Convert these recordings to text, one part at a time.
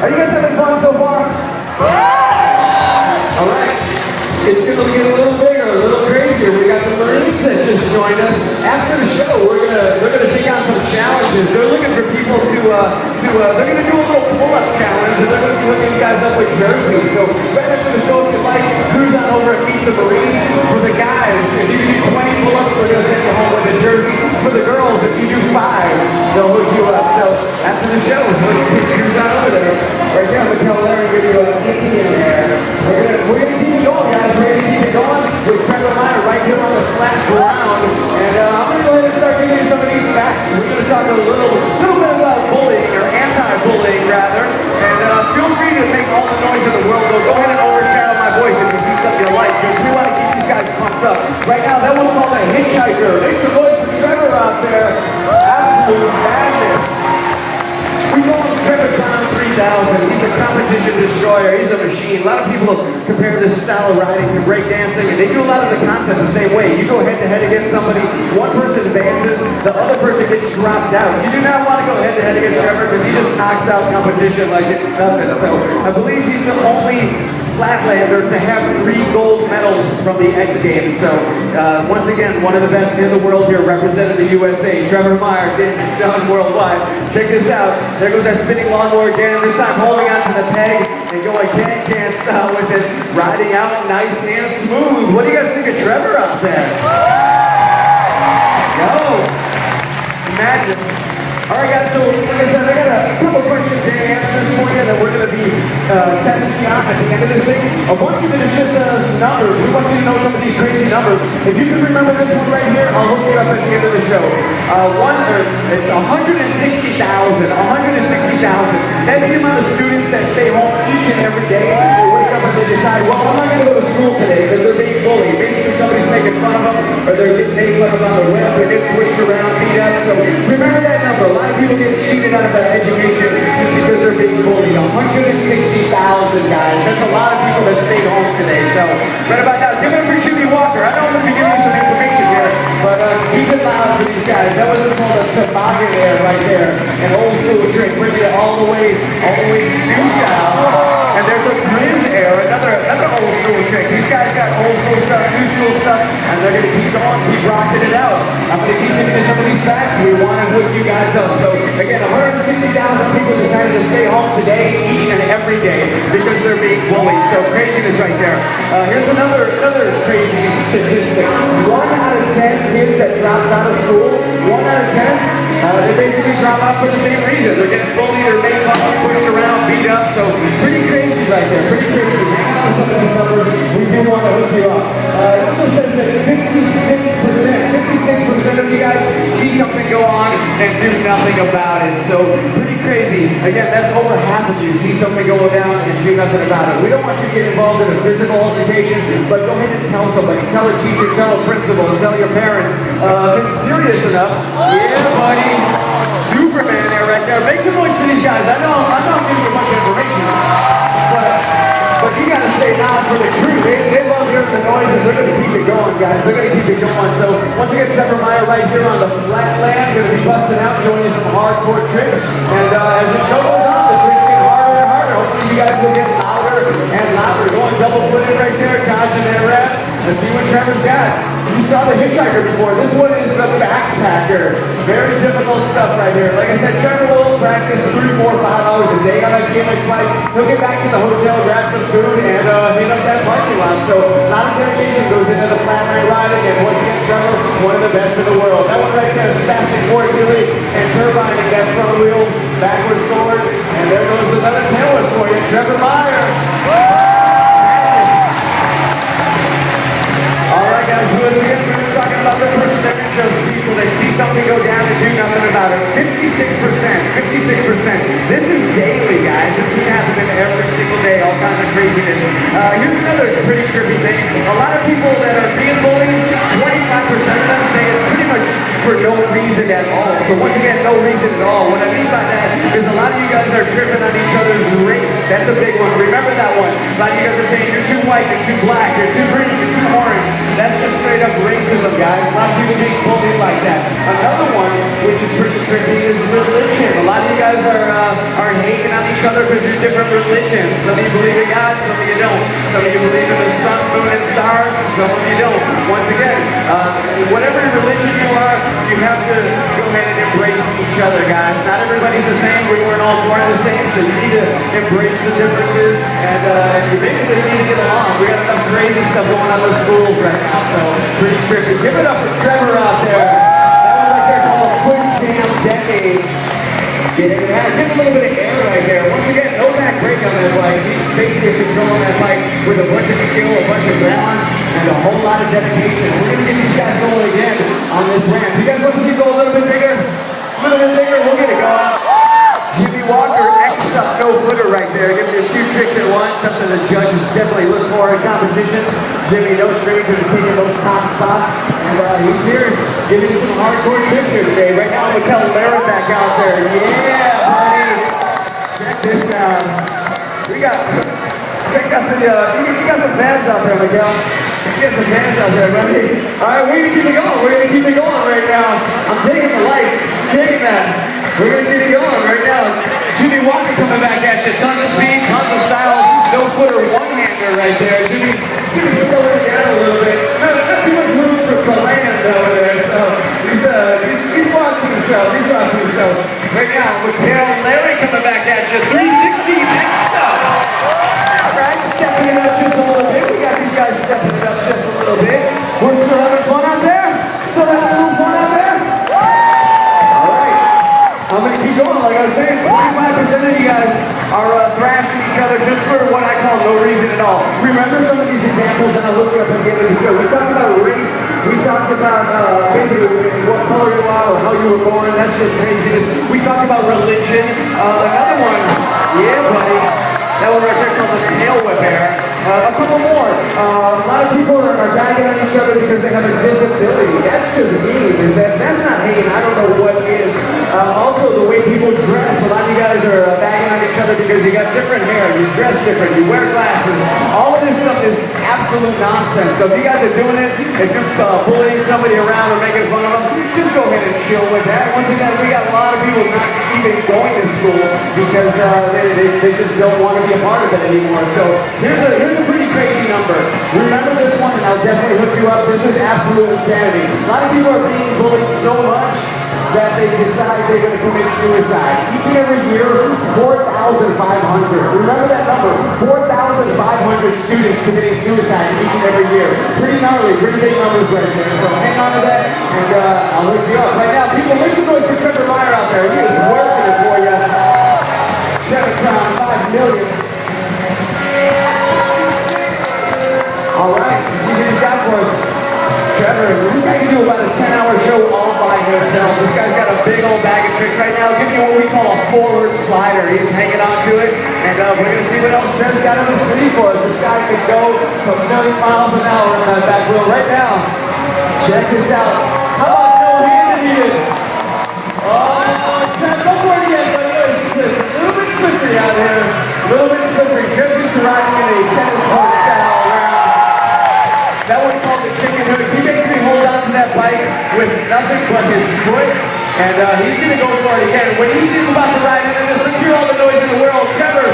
Are you guys having fun so far? All right. It's going to get a little bigger, a little crazier. We got the Marines that just joined us. After the show, we're gonna take on some challenges. They're looking for people to they're gonna do a little pull-up challenge, and they're gonna be hooking you guys up with jerseys. So right after the show, if you like, cruise on over and meet the Marines. For the guys, if you do 20 pull-ups, we're gonna send you home with a jersey. For the girls, if you do 5, they'll hook you up. So after the show, cruise on over there. Right there, Mikel Larry, give you an EP in there. We're gonna keep it going, guys. We're gonna keep it going with Trevor Meyer right here on the flat ground. And I'm gonna go ahead and start giving you some of these facts. We're gonna talk a little bit about bullying, or anti-bullying rather. And feel free to make all the noise in the world. So go ahead and overshadow my voice if you see something you like. Because we want to keep these guys pumped up. Right now, that one's called a hitchhiker. Make some noise for Trevor out there. Absolute madness. We call him Trevortron 3000. He's a competition destroyer. He's a machine. A lot of people compare this style of riding to breakdancing, and they do a lot of the concepts the same way. You go head-to-head against somebody, one person advances, the other person gets dropped out. You do not want to go head-to-head against Trevor because he just knocks out competition like it's nothing. So I believe he's the only Flatlander to have 3 gold medals from the X Games. So once again, one of the best in the world here, representing the USA. Trevor Meyer getting it done worldwide. Check this out. There goes that spinning lawnmower again. This time holding onto the peg and going can't stop with it. Riding out nice and smooth. What do you guys think of Trevor out there? Yo, madness. All right, guys, so like I said, I got a couple questions and answers for you that we're going to be testing you out at the end of this thing. A bunch of it is just numbers. We want you to know some of these crazy numbers. If you can remember this one right here, I'll hook you up at the end of the show. It's 160,000. 160,000. That's the amount of students that stay home each and every day. They wake up and they decide, well, I'm not going to go to school today because they're being bullied. Basically, somebody's making fun of them, or they're getting made fun of on the web, they're getting pushed around, beat up. So remember that number. A lot of people get cheated out of that education just because they're being bullied. 160,000 guys. That's a lot of people that stayed home today. So right about now, give it up for Jimmy Walker. I know I'm going to be giving you some information here, but keep it loud for these guys. That was called a toboggan air right there. An old school trick, bringing it all the way new style. And there's a Grizz air, another old school trick. These guys got old school stuff, new school stuff, and they're going to keep going, keep rocking it out. I'm going to keep giving you some of these facts. We want to hook you guys up. So again, 160,000 people decided to stay home today, each and every day, because they're being bullied. So craziness right there. Here's another crazy statistic. 1 out of 10 kids that drops out of school, 1 out of 10, they basically drop out for the same reason. They're getting bullied or made fun of, pushed around, beat up. So pretty crazy right there. Pretty crazy. Hang on to some of these numbers. We do want to hook you up. It also says that 56% of you guys see something go on and do nothing about it. So pretty crazy. Again, that's over half of you see something go down and do nothing about it. We don't want you to get involved in a physical altercation, but go ahead and tell somebody. Tell a teacher, tell a principal, tell your parents. If it's serious enough, yeah, buddy. Superman there right there. Make some noise for these guys. I know I'm giving you a bunch of information, but you gotta stay loud for the crew. They love hearing the noise, and they're gonna keep it going, guys. They're gonna keep it going. So once again, Trevor Meyer right here on the flatland, gonna be busting out, showing you some hardcore tricks. And as the show goes on, the tricks get harder and harder. Hopefully you guys will get louder and louder. Going double footed right there, dodging that rap. Let's see what Trevor's got. You saw the hitchhiker before. This one is the backpacker. Very difficult stuff right here. Like I said, Trevor will practice 3, 4, 5 hours a day on that BMX bike. He'll get back to the hotel, grab some food, and hit up that parking lot. So a lot of dedication goes into the flatland riding, and once again, Trevor, one of the best in the world. That one right there is spastic forward wheelie and turbining that front wheel backwards forward. And there goes another tailwind for you, Trevor Meyer. Alright guys, once again, we're talking about the percentage of people that see something go down and do nothing about it. 56%. This is daily, guys. This is happening every single day, all kinds of craziness. Here's another pretty trippy thing. A lot of people that are being bullied, 25% of them say it's pretty much for no reason at all. So once again, no reason at all. What I mean by that is a lot of you guys are tripping on each other's race. That's a big one. Remember that one. A lot of you guys are saying you're too white, you're too black, you're too green, you're too orange. That's just straight up racism, guys. A lot of people being bullied like that. Another one, which is pretty tricky, is religion. A lot of you guys are hating on each each other because you're different religions. Some of you believe in God, some of you don't. Some of you believe in the sun, moon, and stars, and some of you don't. Once again, whatever religion you are, you have to go ahead and embrace each other, guys. Not everybody's the same. We weren't all born the same, so you need to embrace the differences, and you basically need to get along. We got enough crazy stuff going on in the schools right now, so pretty tricky. Give it up for Trevor out there. That one right there called Quick Jam Decade. Give a little bit of air right there. Once again, no back break on that bike. He's basically controlling that bike with a bunch of skill, a bunch of balance, and a whole lot of dedication. We're going to get these guys going again on this ramp. You guys want to see it go a little bit bigger? A little bit bigger? We'll get it going. Jimmy Walker, X up, no footer right there. Giving you 2 tricks at once. Something the judges definitely look for in competitions. Jimmy, no stranger to taking those top spots. And he's here giving you some hardcore tricks here today. Right now, Mikel Lara back out there. Yeah, buddy. Check this out. Check out you got some fans out there, Mikel. You got some fans out there, buddy. All right, we're going to keep it going. We're going to keep it going right now. I'm taking the lights. Taking that. We're going to keep it going right now. Jimmy Walker coming back at you. Tons of speed, tons of style. No footer, one-hander right there. Jimmy's slowing it down a little bit. Not too much room for land over there, so he's watching himself. He's watching himself. Right now, Mikel Lara coming back at you. 360 extra. All right, stepping it up just a little bit. We got these guys stepping it up just a little bit. We're still having fun out there? Still having a little fun out there? All right. I'm going to keep going. Like I was saying, 25% of you guys are thrashing each other just for what I call no reason at all. Remember some of these examples that I looked up at the end of the show? We talked about race. We talked about basically what color you are or how you were born. That's just craziness. We talked about religion. Another one. Yeah, buddy. That one right there called the tail whip air. A couple more. A lot of people are bagging on each other because they have a disability. That's just mean. That's not hating. I don't know what is. Also, the way people dress. A lot of you guys are bagging on each other because you got different hair, you dress different, you wear glasses. All of this stuff is absolute nonsense. So if you guys are doing it, if you're bullying somebody around or making fun of them, just go ahead and chill with that. Once again, we got a lot of people not even going to school because they just don't want to be a part of it anymore. So here's a pretty crazy number. Remember this one, and I'll definitely hook you up. This is absolute insanity. A lot of people are being bullied so much that they decide they're going to commit suicide. Each and every year, 4,500. Remember that number, 4,500 students committing suicide each and every year. Pretty gnarly, pretty big numbers right there. So hang on to that, and I'll hook you up. Right now, people, make some noise for Trevor Meyer out there. He is working it for you. Trevor Crown, 5 million. All right, let's see what he's got for us. Trevor, this guy can do about a 10-hour show all by himself. This guy's got a big old bag of tricks right now. Give you what we call a forward slider. He's hanging on to it, and we're going to see what else Trevor's got in the sleeve for us. This guy can go a million miles an hour on that back wheel right now. Check this out. How about no-handed even? Oh, Trev, go for it again, buddy. It's a little bit slippery out here. A little bit slippery. Trev's just riding in a tennis court style around. That one called the chicken hook. He basically holds on to that bike with nothing but his foot, and he's going to go for it again. When you see him about to ride into this, let's hear all the noise in the world. Trevor,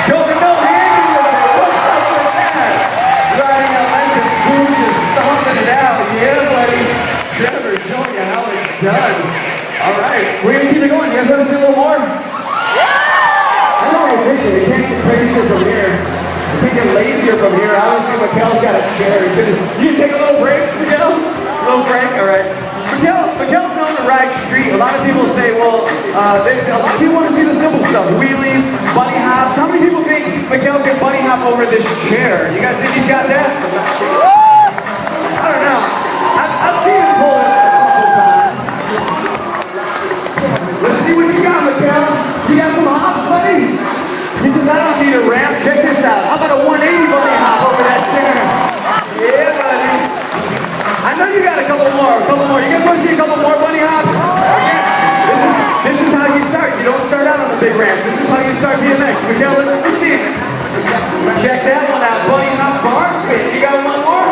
go for no-handed with it. What's up with that? Riding out nice and smooth, just stomping it out. Yeah, buddy. Trevor, showing you how it's done. All right, we're going to keep it going. You guys want to see a little more? I know what you're thinking. It can't get crazier from here. If we get lazier from here, obviously Mikel's got a chair. You take a little break, Mikel? A little break? All right. Mikel's known to ride street. A lot of people say, well, a lot of people want to see the simple stuff. Wheelies, bunny hops. How many people think Mikel can bunny hop over this chair? You guys think he's got that? I don't know. I've seen him pull it a couple times. Let's see what you got, Mikel. You got some hops, buddy? He says, I don't need a ramp. Check this out. How about a 180 bunny hop over that chair? Yeah, buddy. I know you got a couple more. You guys want to see a couple more bunny hops? This is how you start. You don't start out on the big ramp. This is how you start BMX. Mikel, let's see it. Check that one out. Bunny hop bar spin. You got one more?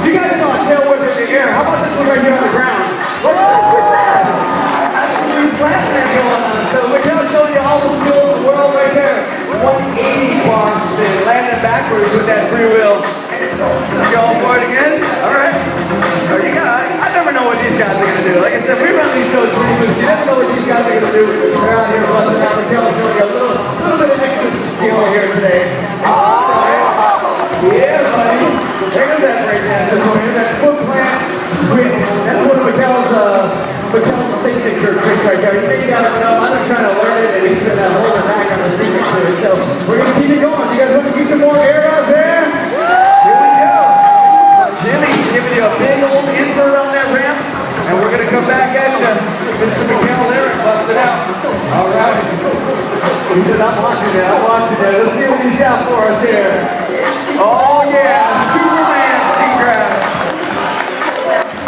You guys saw a tail whip in the air. How about this one right here on the ground? What's up with that? Absolute flatland going on. So Mikel's showing you all the skills of the world right there. backwards with that free wheel. You all for it again? All right. I never know what these guys are going to do. Like I said, we run these shows pretty loose. You never know what these guys are going to do. They're out here busting out the tail, showing you a little bit of extra skill here today. All right. Yeah, buddy. There goes that breakdance. That foot plant. That's one of Miguel's signature tricks right there. He may got it up. I'm trying to learn it, and he's going to hold it back on the signature. So we're going to keep it going. You guys want to keep some more air out there? Here we go. Jimmy's giving you a big old invert on that ramp, and we're going to come back at you. Mr. Miguel there and bust it out. All right. He said, I'm watching that. I'm watching that. Let's see what he's got for us here. Oh, yeah. Superman C-Grab.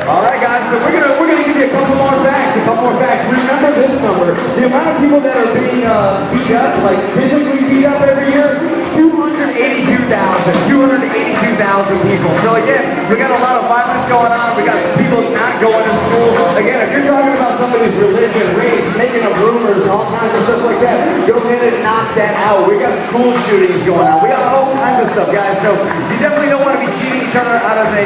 All right, guys, so we're gonna give you a couple more facts. Remember this number. The amount of people that are being beat up, like physically beat up every year, 282,000 people. So again, we got a lot of violence going on. We got people not going to school. Again, if you're talking about somebody's religion, race, making up rumors, all kinds of stuff like that, go ahead and knock that out. We got school shootings going on. We got all kinds of stuff, guys. So you definitely don't want to be cheating each other out of a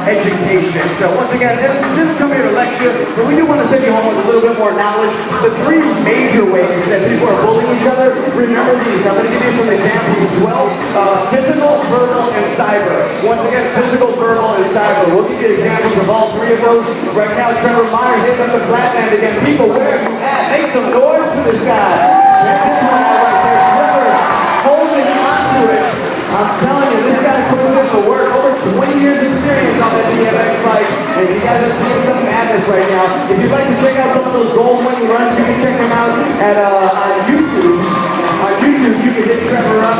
education. So once again, didn't come here to lecture, but we do want to send you home with a little bit more knowledge. The three major ways that people are bullying each other, remember these. I'm going to give you some examples as well. Physical, verbal, and cyber. Once again, physical, verbal, and cyber. We'll give you examples of all three of those. Right now, Trevor Meyer hitting up the flatland again. People, where are you at? Make some noise for this guy. Check this one out right there. Trevor holding onto it. I'm telling you, this guy puts in the work. Over 20 years experience on that BMX bike. And you guys are seeing some madness right now. If you'd like to check out some of those goal-winning runs, you can check them out at on YouTube. On YouTube, you can hit Trevor up.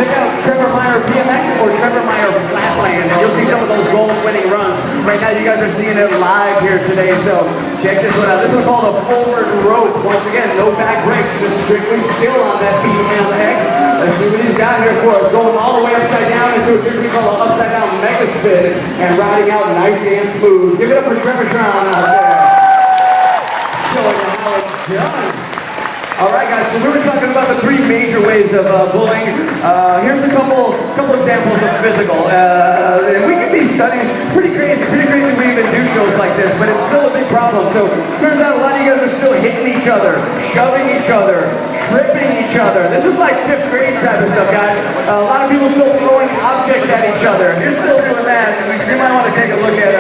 Check out Trevor Meyer BMX or Trevor Meyer Flatland, and you'll see some of those goal-winning runs. Right now, you guys are seeing it live here today, so check this one out. This one's called a forward rope. Once again, no back brakes, just strictly skill on that BMX. Let's see what he's got here for us. Going all the way upside down into a trick we call an upside-down mega spin, and riding out nice and smooth. Give it up for Trevor Tron out there. Showing you how it's done. All right, guys, so we were talking about the three major ways of bullying. Here's a couple examples of physical. We can be studying pretty crazy we even do shows like this, but it's still a big problem. So turns out a lot of you guys are still hitting each other, shoving each other, tripping each other. This is like 5th grade type of stuff, guys. A lot of people still throwing objects at each other. If you're still doing that, you might want to take a look at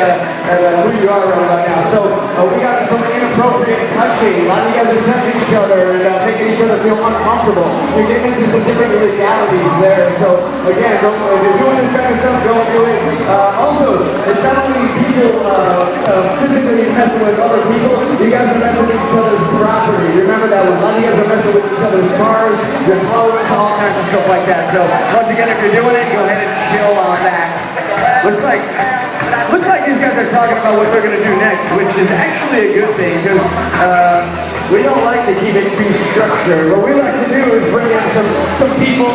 who you are right now. So we got some inappropriate touching. A lot of you guys are touching each other and making each other feel uncomfortable. You're getting into some different legalities there. So again, if you're doing this kind of stuff, don't do it. Also, it's not only people physically messing with other people, you guys are messing with each other's property. Remember that one. A lot of you guys are messing with each other's cars, your clothes, all kinds of stuff like that. So once again, if you're doing it, go ahead and chill on that. Looks like these guys are talking about what they're going to do next, which is actually a good thing because we don't like to keep it too structured. What we like to do is bring in some people,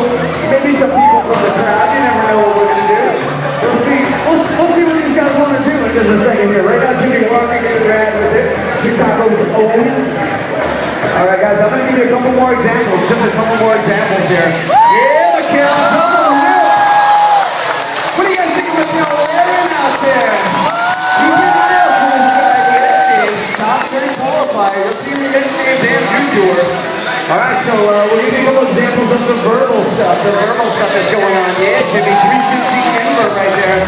maybe some people from the crowd. You never know what we're going to do. We'll see what these guys want to do in just a second here. Right now, Jimmy Walker getting mad with it. Chicago's open. All right, guys, I'm going to give you a couple more examples. Just a couple more examples here. Yeah, Miguel, come on. What do you guys think of Miguel wearing out there? You can nail for this guy. Yes, games. Top 10 qualifier. You'll see him against games and do tours. All right, so we'll give you a couple examples of the verbal stuff. The verbal stuff that's going on. Yeah, Jimmy, 360 invert right there.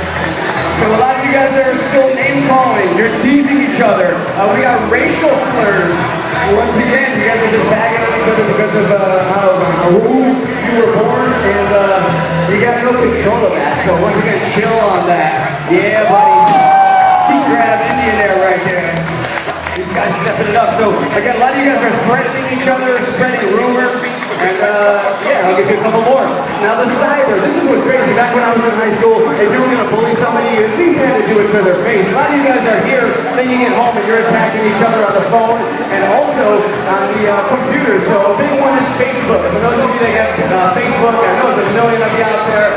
So a lot of you guys are still name calling. You're teasing each other. We got racial slurs. Once again, you guys are just bagging on each other because of who you were born, and you got no control of that. So once again, chill on that. Yeah, buddy. C-Grab Indian there right there. These guys stepping it up. So again, a lot of you guys are threatening each other, spreading rumors, and yeah, I'll get you a couple more. Now the cyber, this is what's crazy. Back when I was in high school, if you were going to bully somebody, you at least had to do it to their face. A lot of you guys are here, then you get home and you're attacking each other on the phone and also on the computer. So a big one is Facebook. For those of you that have Facebook, I know there's a million of you out there.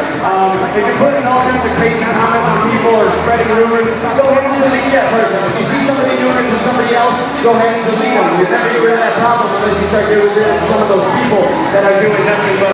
If you're putting all kinds of crazy comments on people or spreading rumors, go ahead and delete that person. If you see somebody doing it to somebody else, go ahead and delete them. You're never getting rid of that problem unless you start getting rid of some of those people that are doing nothing but